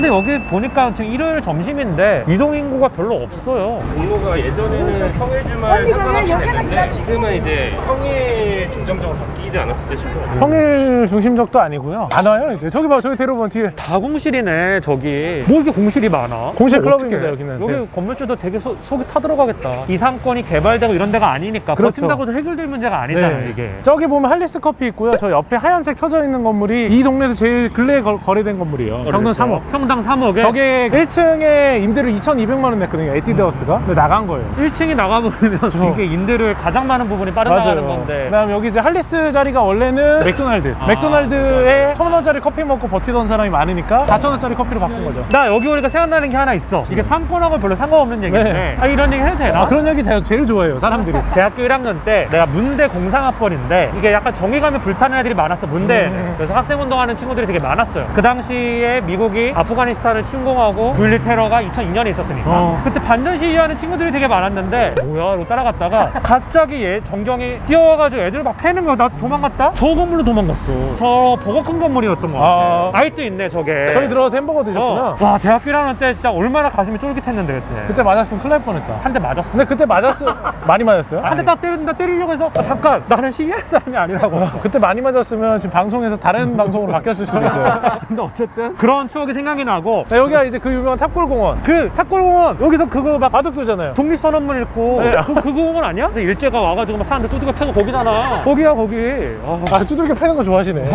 근데 여기 보니까 지금 일요일 점심인데 이동 인구가 별로 없어요. 종로가 예전에는 평일 주말 상관없이 됐는데 지금은 이제 평일 중점적으로 바뀌지 않았을까 싶어요. 평일 중심적도 아니고요. 안 와요 이제. 저기 봐, 저기 데려보면 뒤에 다 공실이네 저기. 뭐 이렇게 공실이 많아. 공실 클럽입니다 여기는. 여기 네. 건물주도 되게 속이 타들어가겠다. 이 상권이 개발되고 이런 데가 아니니까 그렇죠. 버틴다고 해서 해결될 문제가 아니잖아요. 네. 이게. 저기 보면 할리스 커피 있고요. 저 옆에 하얀색 쳐져 있는 건물이 이 동네에서 제일 근래에 거래된 건물이에요. 평당 3억. 평당 3억에 저게 1층에 임대료 2,200만 원 냈거든요. 에뛰드하우스가. 근데 나간 거예요. 1층이 나가버리면 이게 임대료의 가장 많은 부분이 빠져나가는 건데. 그다음 여기 이제 할리스 자리가 원래는 맥도날드. 맥도날드에 1,000원짜리 커피 먹고 버티던 사람이 많으니까 4,000원짜리 커피로 바꾼 거죠. 나 여기 오니까 생각나는 게 하나 있어. 이게 상권하고 별로 상관없는 얘기인데. 네. 아, 이런 얘기 해도 되나? 그런 얘기 제일 좋아해요 사람들이. 대학교 1학년 때 내가 문대 공상학번인데 이게 약간 정의감에 불타는 애들이 많았어 문대에. 그래서 학생운동하는 친구들이 되게 많았어요. 그 당시에 미국이 아프가니스탄을 침공하고 9.11 테러가 2002년에 있었으니까 그때 반전 시위하는 친구들이 되게 많았는데 뭐야 이러고 따라갔다가 갑자기 정경이 뛰어와가지고 애들 막 패는 거야. 나 도망갔다? 저 건물로 도망갔어. 저 보고 큰 건물이었던 거 같아. 아직도 있네 저게. 저기 들어가서 햄버거 드셨구나. 와 대학교 1학년 때 진짜 얼마나 가슴이 쫄깃했는데 그때 맞았으면 큰일 날 뻔했다. 한 대 맞았어. 근데 그때 많이 맞았어요? 한 대 딱 때리려고 해서 잠깐 나는 시위할 사람이 아니라고. 그때 많이 맞았으면 지금 방송에서 다른 방송으로 바뀌었을 수도 있어요. 근데 어쨌든 그런 추억이 생각이 나고. 자, 여기가 이제 그 유명한 탑골공원. 그 탑골공원 여기서 그거 막 바둑두잖아요. 독립선언문 읽고. 네. 그 공원 아니야? 일제가 와가지고 막 사람들 두들겨 패고 거기잖아. 거기야 거기. 두들겨 패는 거 좋아하시네.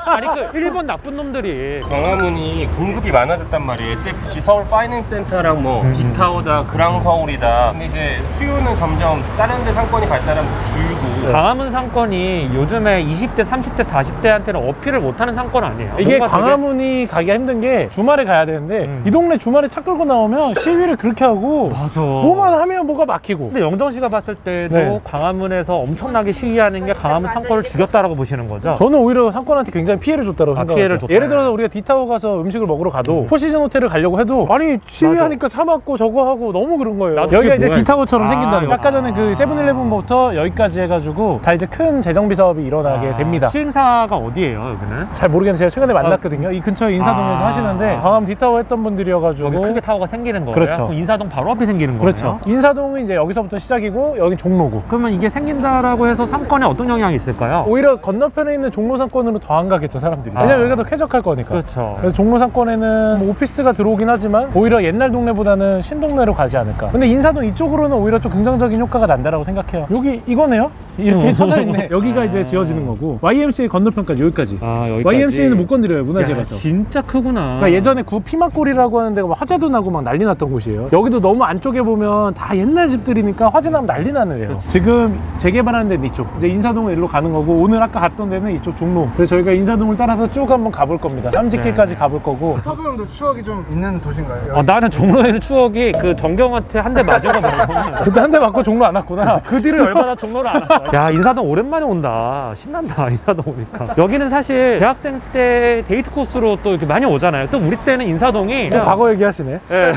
아니 그 일본 나쁜 놈들이. 광화문이 공급이 많아졌단 말이에요. SFC 서울 파이낸스 센터랑 뭐 빅타워다 그랑서울이다. 근데 이제 수요는 점점 다른 데 상권이 발달하면서 줄고. 광화문 상권이 요즘에 20대, 30대, 40대한테는 어필을 못하는 상권 아니에요? 이게 광화문이 가기가 힘든 게 주말에 가야 되는데 이 동네 주말에 차 끌고 나오면 시위를 그렇게 하고 맞아. 뭐만 하면 뭐가 막히고. 근데 영정 씨가 봤을 때도 네. 광화문에서 엄청나게 시위하는 게 광화문 상권을 죽였다라고 보시는 거죠? 저는 오히려 상권한테 굉장히 피해를 줬다고 생각해요. 피해를 줬다. 예를 들어서 우리가 디타워 가서 음식을 먹으러 가도 포시즌 호텔을 가려고 해도 아니 시위하니까 차 막고 저거 하고 너무 그런 거예요. 여기가 이제 디타워처럼 생긴다는 거. 아까 전에 그 세븐일레븐부터 여기까지 해가지고 다 이제 큰 재정비 사업이 일어나게 됩니다. 시행사가 어디예요 여기는? 잘 모르겠는데 제가 최근에 만났거든요. 이 근처 인사동에서 하시는데 광화문 디타워 했던 분들이어가지고. 여기 크게 타워가 생기는 거예요? 그렇죠. 그럼 인사동 바로 앞에 생기는 거예요? 그렇죠. 인사동은 이제 여기서부터 시작이고 여기 종로고. 그러면 이게 생긴다라고 해서 상권에 어떤 영향이 있을까요? 오히려 건너편에 있는 종로 상권으로 더 안 가겠죠 사람들이. 왜냐면 여기가 더 쾌적할 거니까. 그렇죠. 그래서 종로 상권에는 뭐 오피스가 들어오긴 하지만 오히려 옛날 동네보다는 신동네로 가지 않을까. 근데 인사동 이쪽으로는 오히려 좀 긍정적인 효과가 난다라고 생각해요. 여기 이거네요. 이렇게 쳐져 있네. 여기가 이제 지어지는 거고 YMCA 건너편까지 여기까지. 여기까지. YMCA는 못 건드려요 문화재라서. 진짜 크구나. 그러니까 예전에 구 피막골이라고 하는 데가 화재도 나고 막 난리 났던 곳이에요. 여기도 너무 안쪽에 보면 다 옛날 집들이니까 화재 나면 난리 나는 데요. 지금 재개발하는 데는 이쪽. 이제 인사동은 일로 가는 거고 오늘 아까 갔던 데는 이쪽 종로. 그래서 저희가 인사동을 따라서 쭉 한번 가볼 겁니다. 삼직길까지 가볼 거고. 터브 형도 추억이 좀 있는 도시인가요? 나는 종로에는 추억이 그 정경한테 한 대 맞은 거 말고 그때 한 대 맞고 종로 안 왔구나. 그 뒤로 얼마나 종로를 안 왔어. 야 인사동 오랜만에 온다. 신난다 인사동 오니까. 여기는 사실 대학생 때 데이트 코스로 또 이렇게 많이 오잖아요. 또 우리 때는 인사동이 과거 얘기하시네. 네.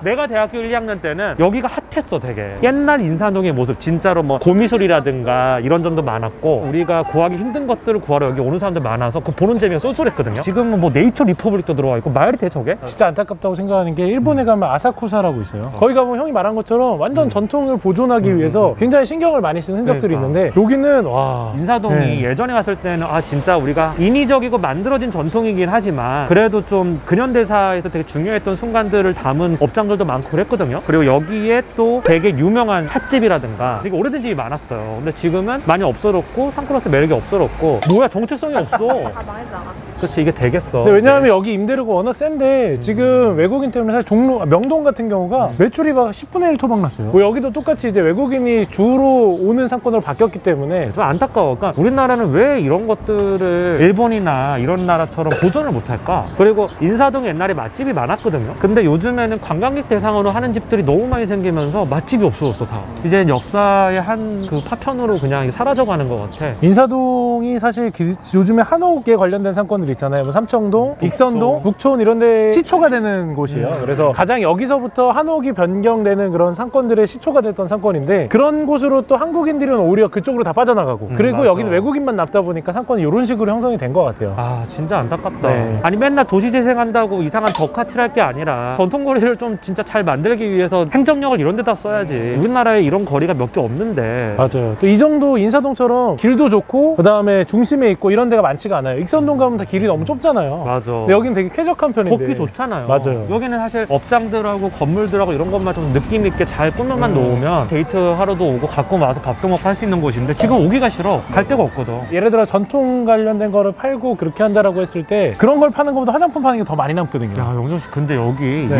내가 대학교 1, 2학년 때는 여기가 핫했어 되게. 옛날 인사동의 모습 진짜로 뭐 고미술이라든가 이런 점도 많았고 우리가 구하기 힘든 것들을 구하러 여기 오는 사람들 많아서 그 보는 재미가 쏠쏠했거든요. 지금은 뭐 네이처 리퍼블릭도 들어와 있고 말이 돼 저게? 진짜 안타깝다고 생각하는 게 일본에 가면 아사쿠사라고 있어요. 거기 가보면 형이 말한 것처럼 완전 전통을 보존하기 위해서 굉장히 신경을 많이 쓴 흔적들이 있는데 여기는 와 인사동이 예전에 갔을 때는 진짜 우리가 인위적이고 만들어진 전통이긴 하지만 그래도 좀 근현대사에서 되게 중요했던 순간들을 담은 업장들도 많고 그랬거든요. 그리고 여기에 또 되게 유명한 찻집이라든가 되게 오래된 집이 많았어요. 근데 지금은 많이 없어졌고 상클로스 매력이 없어졌고 뭐야 정체성이 없어. 다 망하지 않았어. 그렇지 이게 되겠어. 왜냐하면 여기 임대료가 워낙 센데 지금 외국인 때문에 사실 종로 명동 같은 경우가 매출이 막 10분의 1 토막 났어요. 뭐 여기도 똑같이 이제 외국인이 주로 오는 상권으로 바뀌었기 때문에 좀 안타까워. 그러니까 우리나라는 왜 이런 것들을 일본이나 이런 나라처럼 보존을 못할까? 그리고 인사동에 옛날에 맛집이 많았거든요. 근데 요즘에는 관광객 대상으로 하는 집들이 너무 많이 생기면서 맛집이 없어졌어 다. 이제 역사의 한 그 파편으로 그냥 사라져가는 것 같아. 인사동이 사실 요즘에 한옥에 관련된 상권들 있잖아요. 뭐 삼청동, 익선동, 북촌 이런 데 시초가 되는 곳이에요. 그래서 가장 여기서부터 한옥이 변경되는 그런 상권들의 시초가 됐던 상권인데 그런 곳으로 또 한국에 한국인들은 오히려 그쪽으로 다 빠져나가고 그리고 맞아. 여기는 외국인만 남다 보니까 상권이 이런 식으로 형성이 된 것 같아요. 아 진짜 안타깝다. 네. 아니 맨날 도시 재생한다고 이상한 덕화칠 할 게 아니라 전통거리를 좀 진짜 잘 만들기 위해서 행정력을 이런 데다 써야지. 우리나라에 이런 거리가 몇 개 없는데. 맞아요. 또 이 정도 인사동처럼 길도 좋고 그 다음에 중심에 있고 이런 데가 많지가 않아요. 익선동 가면 다 길이 너무 좁잖아요. 맞아. 근데 여기는 되게 쾌적한 편인데 걷기 좋잖아요. 맞아요. 여기는 사실 업장들하고 건물들하고 이런 것만 좀 느낌 있게 잘 꾸며만 놓으면 데이트 하러도 오고 가끔 와서 밥도 먹고 할 수 있는 곳인데 지금 오기가 싫어. 갈 데가 없거든. 예를 들어 전통 관련된 거를 팔고 그렇게 한다라고 했을 때 그런 걸 파는 것보다 화장품 파는 게 더 많이 남거든요. 야 영정 씨 근데 여기 네.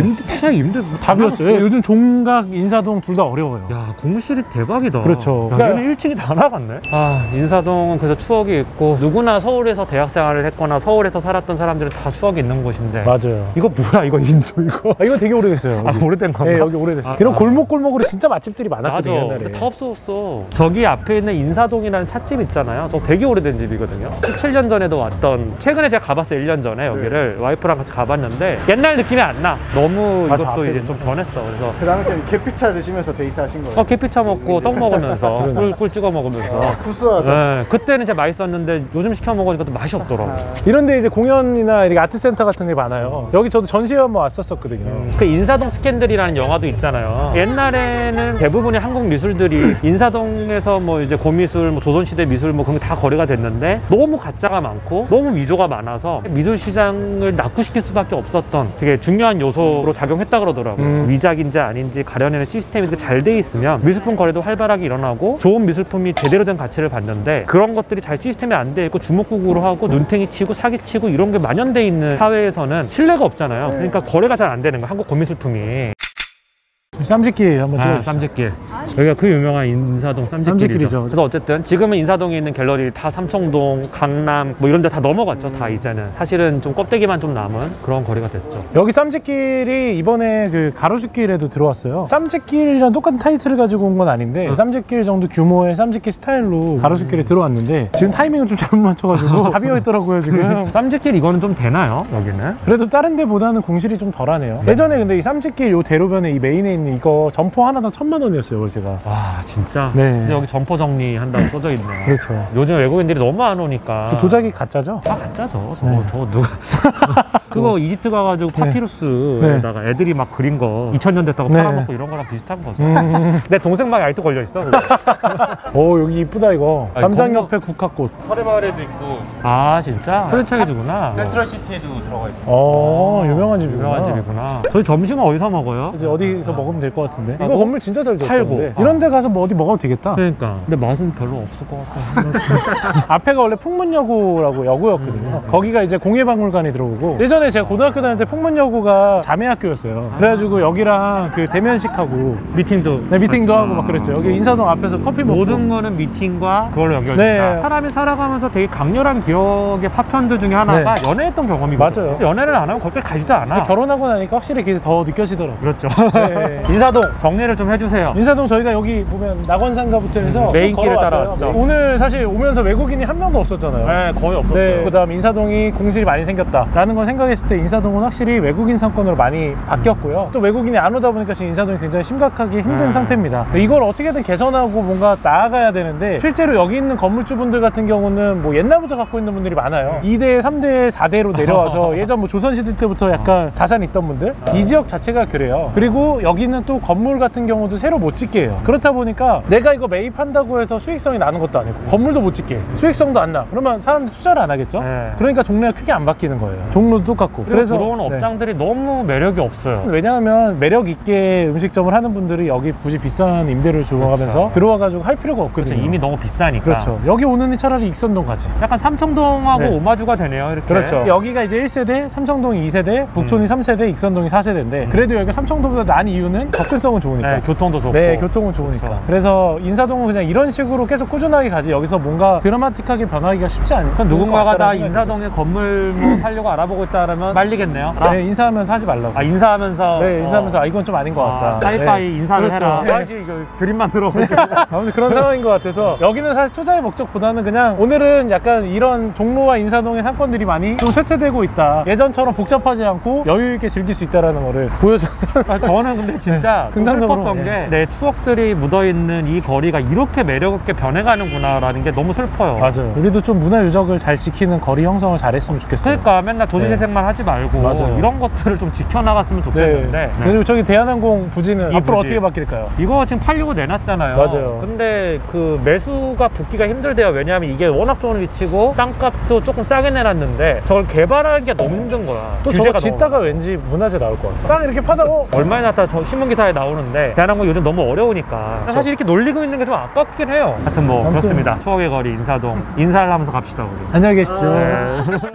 임대 다 비었죠. 요즘 종각, 인사동 둘 다 어려워요. 야 공실이 대박이다. 그렇죠. 야, 그러니까- 얘는 1층이 다 나갔네. 아 인사동은 그래서 추억이 있고 누구나 서울에서 대학 생활을 했거나 서울에서 살았던 사람들은 다 추억이 있는 곳인데. 맞아요. 이거 뭐야 이거 인도 이거. 아, 이거 되게 오래됐어요. 아 여기. 오래된 건가? 네, 여기 오래됐어요. 아, 이런 아. 골목골목으로 진짜 맛집들이 맞아. 많았거든요. 옛날에. 근데 다 없어졌어. 저기 앞에 있는 인사동이라는 찻집 있잖아요. 저 되게 오래된 집이거든요. 17년 전에도 왔던, 최근에 제가 가봤어요. 1년 전에 여기를 와이프랑 같이 가봤는데 옛날 느낌이 안 나. 너무 맞아, 이것도 앞에 이제 좀 변했어. 그래서 그 당시엔 계피차 드시면서 데이트하신 거예요? 계피차 먹고 떡 먹으면서 꿀 찍어 먹으면서. 구수하다. 네, 그때는 진짜 맛있었는데 요즘 시켜 먹으니까 또 맛이 없더라고. 이런데 이제 공연이나 이렇게 아트센터 같은 게 많아요. 여기 저도 전시회 한번 왔었거든요. 그 인사동 스캔들이라는 영화도 있잖아요. 옛날에는 대부분의 한국 미술들이 인사동에서 뭐 이제 고미술, 뭐 조선시대 미술 뭐 그런 게 다 거래가 됐는데 너무 가짜가 많고 너무 위조가 많아서 미술 시장을 낙후시킬 수밖에 없었던 되게 중요한 요소로 작용했다 그러더라고요. 위작인지 아닌지 가려내는 시스템이 잘 돼 있으면 미술품 거래도 활발하게 일어나고 좋은 미술품이 제대로 된 가치를 받는데 그런 것들이 잘 시스템이 안 돼 있고 주먹구구로 하고 눈탱이 치고 사기치고 이런 게 만연돼 있는 사회에서는 신뢰가 없잖아요. 그러니까 거래가 잘 안 되는 거야, 한국 고미술품이. 쌈짓길 한번 찍어주세요. 쌈짓길. 여기가 그 유명한 인사동 쌈짓길이죠. 쌈짓길이죠. 그래서 어쨌든 지금은 인사동에 있는 갤러리 다 삼청동, 강남 뭐 이런 데 다 넘어갔죠. 다 이제는. 사실은 좀 껍데기만 좀 남은 그런 거리가 됐죠. 여기 쌈짓길이 이번에 그 가로수길에도 들어왔어요. 쌈짓길이랑 똑같은 타이틀을 가지고 온 건 아닌데 쌈짓길 정도 규모의 쌈짓길 스타일로 가로수길에 들어왔는데 지금 타이밍을 좀 잘못 맞춰가지고 다 비어있더라고요 지금. 쌈짓길 이거는 좀 되나요? 여기는? 그래도 다른 데보다는 공실이 좀 덜하네요. 예전에 근데 이 쌈짓길 요 대로변에 이 메인에 있는 이거 점포 하나당 1,000만 원이었어요 월세가. 와 진짜? 네. 근데 여기 점포 정리한다고 써져 있네요. 그렇죠. 요즘 외국인들이 너무 안 오니까 그 도자기 가짜죠? 다 가짜죠. 네. 저 누가 그거 이집트 가가지고 파피루스에다가 애들이 막 그린 거 2000년 됐다고 네. 팔아먹고 이런 거랑 비슷한 거죠. 내 동생 방에 아직도 걸려 있어. 그거. 오 여기 이쁘다 이거. 아니, 담장 건너- 옆에 국화꽃. 설해마을에도 있고 아 진짜? 프랜차이즈구나. 센트럴시티에도 들어가 있고. 유명한 집이구나. 유명한 집이구나. 저희 점심은 어디서 먹어요? 이제 어디서 먹으면 될 것 같은데. 이거 뭐? 건물 진짜 잘 팔고. 지었는데 이런 데 가서 뭐 어디 먹어도 되겠다. 그러니까. 근데 맛은 별로 없을 것 같아. 앞에가 원래 풍문여고라고 여고였거든요. 거기가 이제 공예박물관에 들어오고 예전에 제가 고등학교 다닐 때 풍문여고가 자매학교였어요. 그래가지고 여기랑 그 대면식하고 미팅도. 네, 미팅도 하고 막 그랬죠. 여기 인사동 앞에서 커피 먹고. 모든 거는 미팅과 그걸로 연결된다. 네. 사람이 살아가면서 되게 강렬한 기억의 파편들 중에 하나가 연애했던 경험이거든요. 맞아요. 연애를 안 하면 거기까지 가지도 않아. 결혼하고 나니까 확실히 그게 더 느껴지더라고요. 그렇죠. 네. 인사동 정리를 좀 해주세요. 인사동 저희가 여기 보면 낙원상가부터 해서 메인 길을 걸어왔어요. 따라왔죠. 오늘 사실 오면서 외국인이 한 명도 없었잖아요. 네, 거의 없었어요. 네, 그다음 인사동이 공실이 많이 생겼다라는 걸 생각했을 때 인사동은 확실히 외국인 상권으로 많이 바뀌었고요. 또 외국인이 안 오다 보니까 지금 인사동이 굉장히 심각하게 힘든 상태입니다. 이걸 어떻게든 개선하고 뭔가 나아가야 되는데 실제로 여기 있는 건물주분들 같은 경우는 뭐 옛날부터 갖고 있는 분들이 많아요. 2대, 3대, 4대로 내려와서 예전 뭐 조선시대 때부터 약간 자산이 있던 분들 이 지역 자체가 그래요. 그리고 여기는 또 건물 같은 경우도 새로 못 짓게 해요. 그렇다 보니까 내가 이거 매입한다고 해서 수익성이 나는 것도 아니고 건물도 못 짓게 수익성도 안 나. 그러면 사람들이 투자를 안 하겠죠. 네. 그러니까 동네가 크게 안 바뀌는 거예요. 종로도 똑같고. 그래서 들어오는 네. 업장들이 너무 매력이 없어요. 왜냐하면 매력 있게 음식점을 하는 분들이 여기 굳이 비싼 임대료를 주고가면서 그렇죠. 들어와가지고 할 필요가 없거든요. 그렇죠. 이미 너무 비싸니까. 그렇죠. 여기 오는데 차라리 익선동 가지. 약간 삼청동하고 네. 오마주가 되네요. 이렇게. 그렇죠. 여기가 이제 1세대, 삼청동이 2세대, 북촌이 3세대, 익선동이 4세대인데 그래도 여기가 삼청동보다 난 이유는 접근성은 좋으니까. 네, 교통도 좋고. 네, 교통은 좋으니까. 그렇죠. 그래서 인사동은 그냥 이런 식으로 계속 꾸준하게 가지 여기서 뭔가 드라마틱하게 변하기가 쉽지 않죠. 누군가가 다 인사동에 건물 뭐 살려고 알아보고 있다 그러면 말리겠네요. 네, 인사하면서 하지 말라고. 아, 인사하면서. 네, 인사하면서 아, 이건 좀 아닌 것 같다. 빠이빠이 네. 인사를 그렇죠. 해라. 네. 아, 이거 드림만 들어가지고. 아무튼 그런 상황인 것 같아서 여기는 사실 투자의 목적보다는 그냥 오늘은 약간 이런 종로와 인사동의 상권들이 많이 좀 쇠퇴되고 있다. 예전처럼 복잡하지 않고 여유 있게 즐길 수 있다는 거를 보여줘. 아, 저는 근데 진짜 좀 긍정적으로, 슬펐던 게 네. 내 추억들이 묻어있는 이 거리가 이렇게 매력있게 변해가는구나라는 게 너무 슬퍼요. 맞아요. 우리도 좀 문화 유적을 잘 지키는 거리 형성을 잘했으면 좋겠어요. 그러니까 맨날 도시재생만 하지 말고 맞아요. 이런 것들을 좀 지켜나갔으면 네. 좋겠는데 그리고 저기 대한항공 부지는 이 앞으로 부지. 어떻게 바뀔까요? 이거 지금 팔려고 내놨잖아요. 맞아요. 근데 그 매수가 붙기가 힘들대요. 왜냐하면 이게 워낙 좋은 위치고 땅값도 조금 싸게 내놨는데 저걸 개발하기가 너무 힘든 거야. 또 저거 규제가 짓다가 너무 왠지 문화재 나올 것 같아. 땅 이렇게 파다고 얼마나 났다 저 신문기사에 나오는데 대한항공 요즘 너무 어려우니까 사실 이렇게 놀리고 있는 게 좀 아깝긴 해요. 하여튼 뭐 아무튼. 그렇습니다. 추억의 거리 인사동 인사를 하면서 갑시다 우리. 안녕히 계십시오. 네.